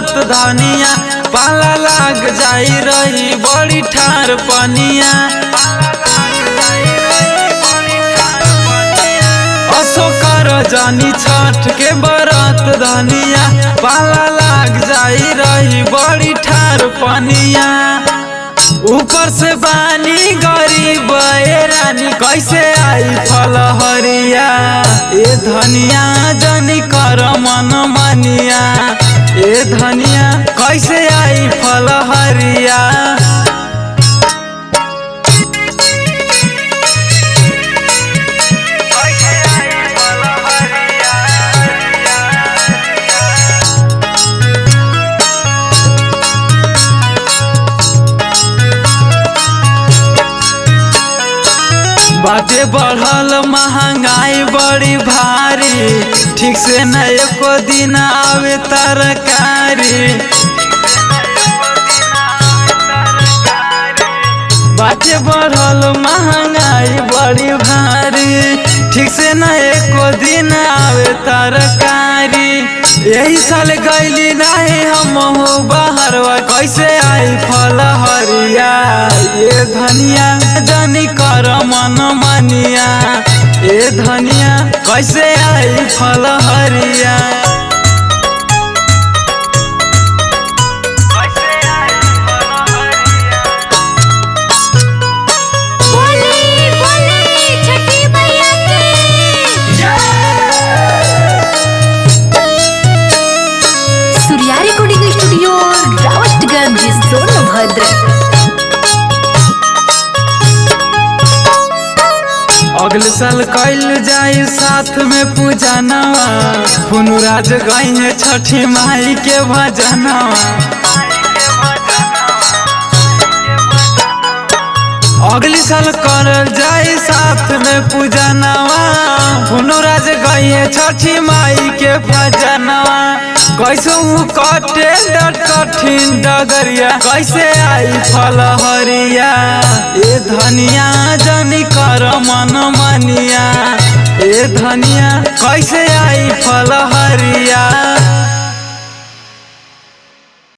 बरत धनिया पाला लाग जाई रही बड़ी ठार पनिया। असो कर जानी छठ के बरत धनिया पाला लाग जाई रही बड़ी ठार पनिया। ऊपर से बानी गरीब रानी कैसे आई फल हरिया। ए धनिया जनी कर मन मनिया ए धनिया कैसे आई फल हरिया। बाटे बढ़ल महंगाई बड़ी भारी ठीक से न एको दिन आवे तरकारी। बाटे बढ़ल महंगाई बड़ी भारी ठीक से न एको दिन आवे तरकारी। यही साल गईली नहीं हम बाहरवा कैसे आई फल हरिया। ये धनिया जनी कर मन मनिया ए धनिया कैसे आई फल हरिया। अगले साल कैल जाई साथ में पूजा नवा फुनुराज गई है छठी माई के भजनवा। अगले साल करल जाई साथ में पूजा नवा फुनुराज गई है छठी माई के भजनवा। कैसे कटे डट कठिन डगरिया कैसे आई फल हरिया। ए धनिया जनी कर मन मनिया ए धनिया कैसे आई फल हरिया।